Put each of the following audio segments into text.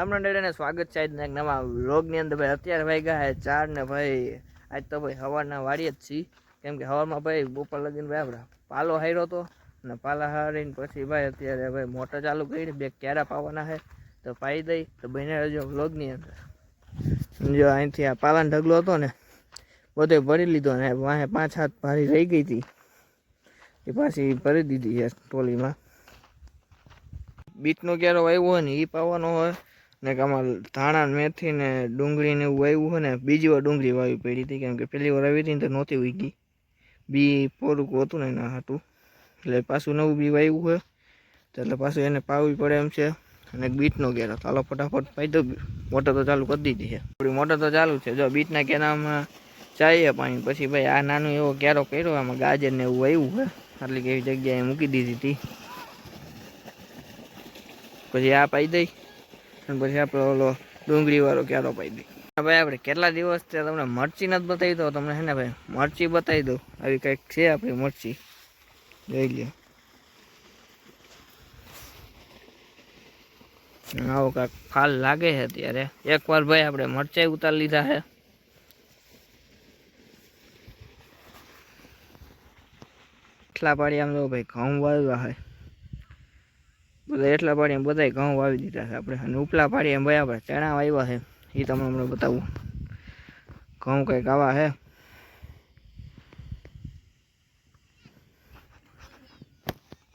રામ ને સ્વાગત છે આજના એક નવા વ્લોગની અંદર ભાઈ. અત્યારે ભાઈ ગયા 4 ને ભાઈ આજ તો ભાઈ સવારના વાડીએ જ છીએ, કેમ કે સવારમાં ભાઈ બપોર લગીને ભાઈ આપણે પાલો હાર્યો હતો ને પાલા હારીને પછી ભાઈ અત્યારે ભાઈ મોટર ચાલુ કરીને 2 કેરા પાવાના છે તો પાઈ દઈ તો બને રહેજો વ્લોગની અંદર. જો અહીંથી આ પાલાનો ઢગલો હતો ને બધે ભરી લીધો ને વાહે 5-7 ભારી રહી ગઈ હતી એ પાછી ભરી દીધી છે ટોલીમાં. બીટનો ક્યારો વાવ્યો હોય ને એ પાવાનો હોય ને કે આમાં ધાણા મેથી ને ડુંગળી ને એવું વાવ્યું હોય ને બીજી વાર ડુંગળી વાવી પડી હતી, કેમ કે પહેલી વાર આવી હતી ને તો નહોતી ઉગી, બી પોરુક હતું ને એના હાટું, એટલે પાછું નવું બી વાવ્યું હોય તો એટલે પાછું એને પાવવી પડે એમ છે. અને બીટનો કેરો ચાલો ફટાફટ પાઈ દો, મોટર તો ચાલુ કરી દીધી છે, આપણી મોટર તો ચાલુ છે. જો બીટના કેરામાં ચાઈએ પાણી, પછી ભાઈ આ નાનું એવો કેરો કર્યો, આમાં ગાજર ને એવું વાવ્યું હોય આટલી કેવી જગ્યાએ મૂકી દીધી હતી. પછી આ પાઈ દઈ અને પછી આપણે ઓલો ડુંગળી વાળો ક્યારો પાઈ દઈ. ભાઈ આપણે કેટલા દિવસ છે તમને મરચી નથી બતાવી દો, તમને હે ને ભાઈ મરચી બતાવી દઉં. આવી કંઈક છે આપણી મરચી, જોઈ લ્યો. આવો કાંઈક ફાલ લાગે છે અત્યારે. એકવાર ભાઈ આપણે મરચાઈ ઉતારી લીધા છે. એટલા પાડી આમ તો ભાઈ ઘઉં વાવ્યા છે બધા, એટલા પાડી બધા ઘઉં વાવી દીધા છે આપણે. અને ઉપલા પાડી એમ ભાઈ આપણે ચણા વાવ્યા છે, એ તમને હમણાં બતાવું. ઘઉં કંઈક આવા છે.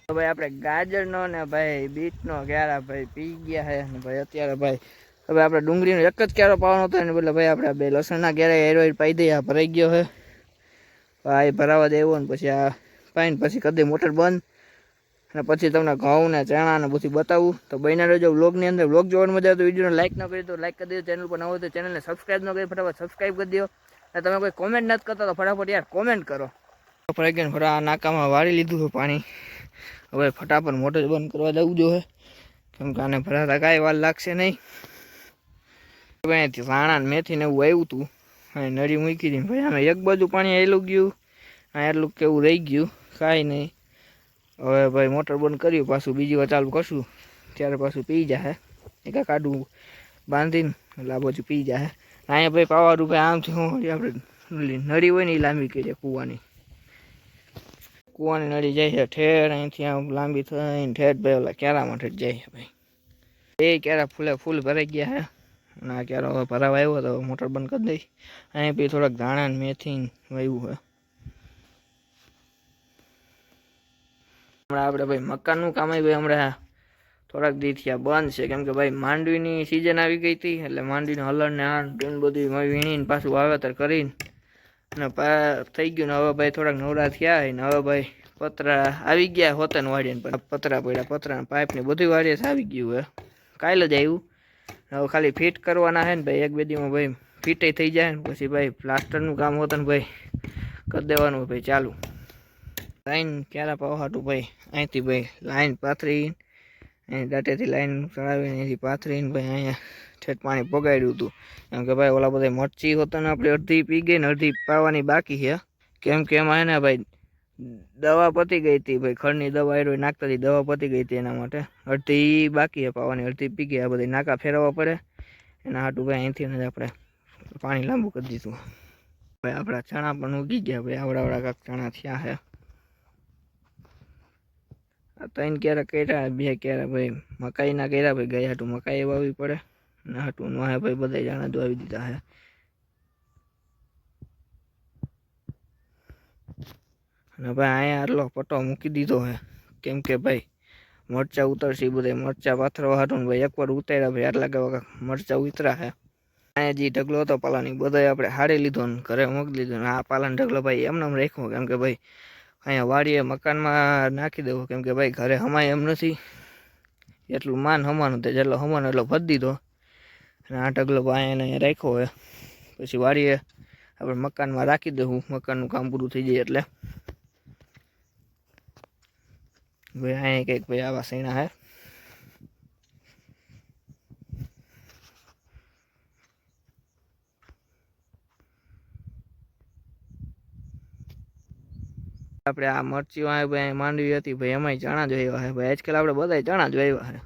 તો ભાઈ આપણે ગાજરનો ને ભાઈ બીટનો ક્યારા ભાઈ પી ગયા છે ને ભાઈ અત્યારે ભાઈ હવે આપણે ડુંગળીનો એક જ ક્યારો પાવાનો હતો ને બદલે ભાઈ આપણે બે લસણના ક્યારે એરોઈડ પાઈ દઈએ. આ ભરાઈ ગયો છે, આ ભરાવા દેવો ને પછી આ પાઈને પછી કરી દઈએ મોટર બંધ અને પછી તમને ઘઉં ને ચણા ને બધું બતાવું. તો બન્યા રહેજો વ્લોગની અંદર. વ્લોગ જોવાની મજા આવે તો વિડીયોને લાઈક ન કરી તો લાઈક કરી દેજો, ચેનલ પર ન હોય તો ચેનલને સબસ્ક્રાઈબ ન કરી ફટાફટ સબસ્ક્રાઈબ કરી દો. અને તમે કોઈ કોમેન્ટ નથી કરતા તો ફટાફટ યાર કોમેન્ટ કરો. આ નાકામાં વાળી લીધું છે પાણી, હવે ફટાફટ મોટર બંધ કરવા જવું જોઈએ, કેમ કે આને ભરાતા કાંઈ વાર લાગશે નહીં. ધાણા ને મેથી ને એવું આવ્યું હતું અને નળી મૂકી હતી ભાઈ, આમે એક બાજુ પાણી આવેલું ગયું, આ એટલું કેવું રહી ગયું, કાંઈ નહીં. હવે ભાઈ મોટર બંધ કર્યું, પાછું બીજી વાર ચાલુ કરશું ત્યારે પાછું પી જાય એક કાઢું બાંધીને, એટલે આ બાજુ પી જાય. અહીંયા ભાઈ પાવાનું ભાઈ આમથી હું આપણે નળી હોય ને એ લાંબી કરીએ કૂવાની નળી જાય છે ઠેર અહીંથી આમ લાંબી થઈને ઠેઠ ભાઈ ઓલા કેરામાં ઠેઠ જાય છે ભાઈ. એ કેરા ફૂલ ભરાઈ ગયા છે અને આ કેરો હવે ભરાવા આવ્યો તો મોટર બંધ કરી દઈશ. અહીં બી થોડાક ધાણા ને મેથી વાવ્યું છે. હમણાં આપણે ભાઈ મકાનનું કામ આવી ભાઈ હમણાં થોડાક દી થયા બંધ છે, કેમ કે ભાઈ માંડવીની સિઝન આવી ગઈ હતી, એટલે માંડવીનું હલણ ને આન બધું વીણીને પાછું વાવેતર કરીને અને થઈ ગયું ને હવે ભાઈ થોડાક નવરા થયા ને હવે ભાઈ પતરા આવી ગયા હોતે ને વાડીએ પણ પતરા પડ્યા, પતરા પાઇપ ને બધું વાડીએ આવી ગયું હે, કાલે જ આવ્યું. હવે ખાલી ફિટ કરવાના છે ને ભાઈ, 1-2 દીમાં ભાઈ ફિટે થઈ જાય ને પછી ભાઈ પ્લાસ્ટરનું કામ હોતું ને ભાઈ કરી દેવાનું ભાઈ ચાલુ. લાઈન ક્યારે પાવાતું ભાઈ અહીંથી ભાઈ લાઈન પાથરી અહીં દાંટેથી લાઈન ચડાવીને અહીંથી પાથરીને ભાઈ અહીંયા ઠેઠ પાણી પગાડ્યું હતું, કેમ કે ભાઈ ઓલા બધા મરચી હોતા ને આપણે અડધી પી ગઈ ને અડધી પાવાની બાકી છે, કેમ કે એમાં હે ને ભાઈ દવા પતી ગઈ હતી ભાઈ, ખડની દવા એરો નાખતા હતી, દવા પતી ગઈ હતી એના માટે અડધી બાકી છે પાવાની, અડધી પી ગઈ. આ બધી નાકા ફેરવવા પડે એના હાટું ભાઈ અહીંથી આપણે પાણી લાંબુ કરી દીધું. ભાઈ આપણા ચણા પણ ઉગી ગયા ભાઈ, આવડા કાંક ચણા થયા છે. આ 3 કેરા કર્યા, 2 કેરા ભાઈ મકાઈના કર્યા ભાઈ, ગયા હાટું મકાઈ વાવવી પડે ને હાટું નો હે ભાઈ બધા ચણા જ વાવી દીધા છે. અને ભાઈ અહીંયા આટલો પટ્ટો મૂકી દીધો છે, કેમ કે ભાઈ મરચાં ઉતરશે, બધા મરચાં પાથરવા હાટું ને ભાઈ એકવાર ઉતાર્યા ભાઈ આટલા કેવા મરચાં ઉતરા છે. અહીંયા જે ઢગલો હતો પાલાની બધા આપણે હારી લીધો ને ઘરે મૂકી લીધો ને આ પાલાનો ઢગલો ભાઈ એમને રાખ્યો, કેમ કે ભાઈ અહીંયા વાડીએ મકાનમાં નાખી દેવો, કેમ કે ભાઈ ઘરે હમાય એમ નથી, એટલું માન હમાનું તે જેટલો હમાનો એટલો ભરી દીધો અને આ ઢગલો ભાઈ અહીંયા રાખ્યો હોય. પછી વાડીએ આપણે મકાનમાં રાખી દેવું, મકાનનું કામ પૂરું થઈ જાય એટલે. ભાઈ અહીંયા કંઈક ભાઈ આવા સૈણા હે. આપણે આ મરચી ભાઈ માંડવી હતી ભાઈ, એમાંય ચણા જ વાવ્યા છે ભાઈ, આજકાલ આપણે બધા ચણા જ વાવ્યા છે.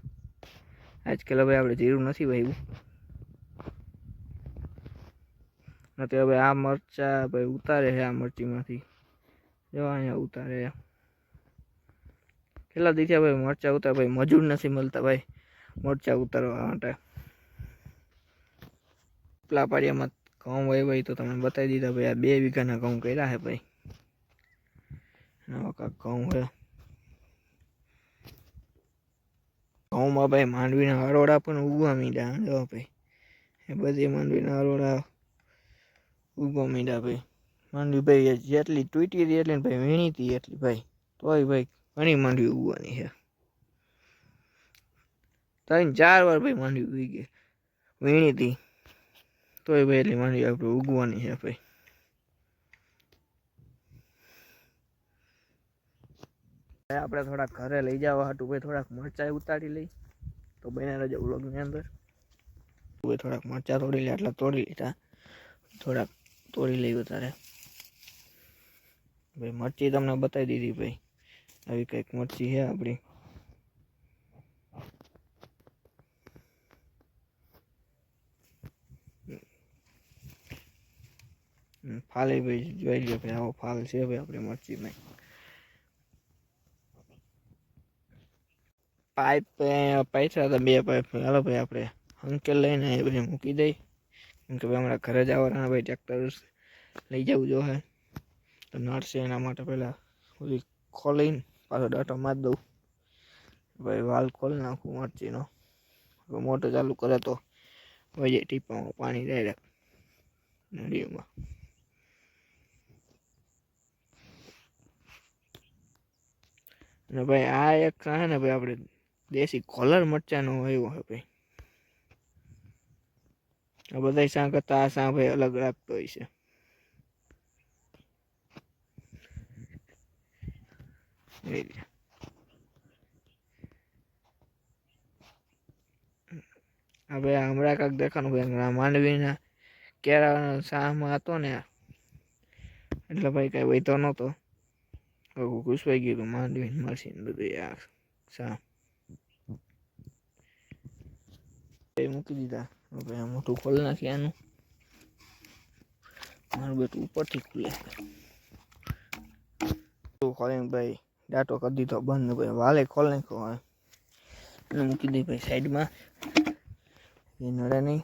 આજકાલ હવે આપણે જીરું નથી વાવ્યું નથી. હવે આ મરચા ભાઈ ઉતારે છે, આ મરચીમાંથી જો અહીંયા ઉતારે કેટલા દીધા ભાઈ મરચા ઉતાર. ભાઈ મજૂર નથી મળતા ભાઈ મરચા ઉતારવા માટે. પેલા પાડિયામાં ઘઉં વાવ્યા તો તમને બતાવી દીધા ભાઈ. આ 2 વીઘાના ઘઉં કર્યા છે ભાઈ. નવા કાંક ઘઉં છે. ઘઉંમાં ભાઈ માંડવીના હરોડા પણ ઉગવા માંડ્યા જો ભાઈ. એ બધી માંડવીના હરોડા ઉગવા માંડ્યા ભાઈ. માંડવી ભાઈ જેટલી તૂટી હતી એટલી ભાઈ વીણી હતી એટલી ભાઈ. તોય ભાઈ ઘણી માંડવી ઉગવાની છે. 3-4 વાર ભાઈ માંડવી ઉગી ગઈ વીણી હતી તોય ભાઈ એટલી માંડવી આપણે ઉગવાની છે ભાઈ. આપણે થોડાક ઘરે લઈ જવા હાટું ભાઈ થોડાક મરચાં ઉતારી લઈ તો બને રહેજો વ્લોગની અંદર. ભાઈ થોડાક મરચાં તોડી લે આટલા તોડી લીધા. થોડાક તોડી લઈ વધારે ભાઈ. મરચી તમને બતાવી દીધી ભાઈ. આવી કંઈક મરચી છે આપણી. ફાલે ભાઈ જોઈ લો ભાઈ. આવો ફાલ છે ભાઈ આપણી મરચીમાં. પાઇપ પૈસા હતા 2 પાઇપ. હાલો ભાઈ આપણે અંકેલ લઈને એ ભાઈ મૂકી દઈ. કેમ કે ભાઈ હમણાં ઘરે જવાના ભાઈ. ટ્રેક્ટર લઈ જવું જોઈએ તો નડશે. એના માટે પહેલાં બધી ખોલીને પાછો ડાટો મારી દઉં ભાઈ. વાલ ખોલી નાખું મરચીનો. મોટર ચાલુ કરે તો હોય જાય ટીપામાં પાણી ડાયરેક્ટ નળીમાં. અને ભાઈ આ એક છે ને ભાઈ આપણે દેશી કોલર મરચાંનો આવ્યો છે ભાઈ. આ બધા શા કરતા આ શા ભાઈ અલગ રાખતો હોય છે. હા ભાઈ હમણાં કાંક દેખાનું ભાઈ માંડવીના કેળાના શાહમાં હતો ને એટલે ભાઈ કાંઈ વહીતો નહોતો. ઘૂસવાઈ ગયું માંડવી મરસીને બધું આ શા મૂકી દીધા. ભાઈ આ મોટું ખોલી નાખી. આનું મારું બેટું ઉપરથી ખુલે ખોલીને ભાઈ ડાટો કરી દીધો બંધ ભાઈ. વાલે ખોલ નાખ્યો. એને મૂકી દઈ ભાઈ સાઈડમાં. એ નડે નહીં.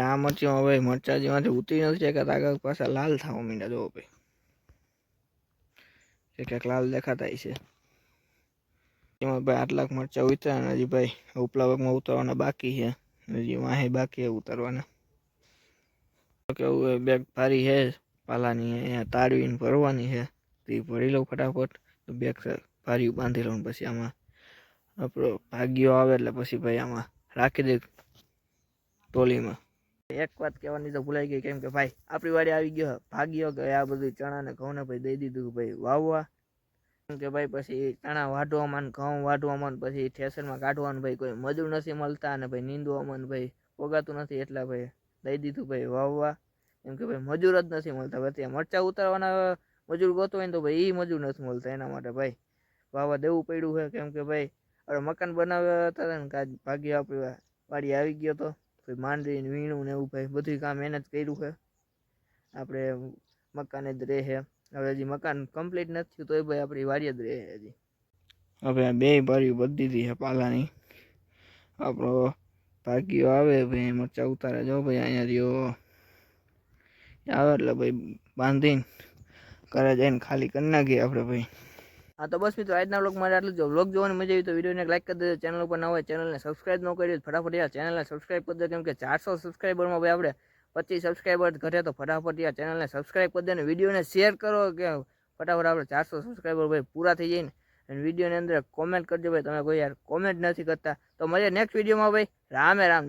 આ મરચીમાં ભાઈ મરચા જેમાંથી ઉતરી નથી જતા. આગળ પાછા લાલ થવા માંડ્યા જોવો ભાઈ. ક્યાંક લાલ દેખાતા છે એમાં ભાઈ. આટલાક મરચા ઉતર્યા હજી ભાઈ ઉપલા ભાગમાં ઉતારવાના બાકી છે. હજી વાહે બાકી છે ઉતારવાના. કેવું બેગ ભારી છે પાલાની. અહીંયા તાળવીને ભરવાની છે તો એ ભરી લઉં ફટાફટ. તો બેગ ભારી બાંધી લઉં પછી આમાં આપણો ભાગ્યો આવે એટલે પછી ભાઈ આમાં રાખી દે ટોલીમાં. એક વાત કહેવાની તો ભૂલાઈ ગઈ. કેમ કે ભાઈ આપણી વાડી આવી ગયો ભાગ્યો કે આ બધું ચણા ને ઘઉં ને ભાઈ દઈ દીધું ભાઈ વાવવા. કેમ કે ભાઈ પછી ચણા વાઢવામાં ઘઉં વાઢવામાં પછી ઠેસરમાં કાઢવાનું ભાઈ કોઈ મજૂર નથી મળતા. અને ભાઈ નીંદવામાં ભાઈ પોગાતું નથી એટલે ભાઈ દઈ દીધું ભાઈ વાવવા. કેમ કે ભાઈ મજૂર જ નથી મળતા. ભાઈ મરચા ઉતારવાના મજૂર ગોતો હોય ને તો ભાઈ એ મજૂર નથી મળતા. એના માટે ભાઈ વાવવા દેવું પડ્યું છે. કેમ કે ભાઈ હવે મકાન બનાવ્યા હતા ને કાજ ભાગ્ય આપણી વાડી આવી ગયો તો ભાઈ. માંડવીને વીણું ને એવું ભાઈ બધું કામ મહેનત કર્યું છે આપણે. મકાન જ રહે છે હવે. હજી મકાન કમ્પ્લીટ નથી થયું તોય ભાઈ આપણી વાડી જ રહે હજી. હવે આ 2 બારીઓ બધી દીધી છે પાલાની. આપણો ભાગ્યો આવે ભાઈ મરચા ઉતારે જો ભાઈ. અહીંયા રહ્યો આવે એટલે ભાઈ બાંધીને ઘરે જઈને ખાલી કરી નાખીએ આપણે ભાઈ. હા તો બસ મિત્રો આજના વ્લોગ માટે આટલું. જો વ્લોગ જોવાની મજા આવી તો વિડીયોને લાઈક કરી દેજો. ચેનલ ઉપર ન હોય ચેનલને સબસ્ક્રાઈબ ન કરી ફટાફટ યાર ચેનલને સબસ્ક્રાઈબ કરી દો. કેમ કે 400 સબસ્ક્રાઈબરમાં ભાઈ આપણે 25 સબસ્ક્રાઈબર ઘટે તો ફટાફટ યાર ચેનલને સબસ્ક્રાઈબ કરી દો. અને વિડીયોને શેર કરો કે ફટાફટ આપણે 400 સબસ્ક્રાઈબર ભાઈ પૂરા થઈ જાય ને. અને વિડીયોની અંદર કોમેન્ટ કરજો ભાઈ. તમે કોઈ યાર કોમેન્ટ નથી કરતા તો મળીએ નેક્સ્ટ વિડીયોમાં ભાઈ. રામે રામ.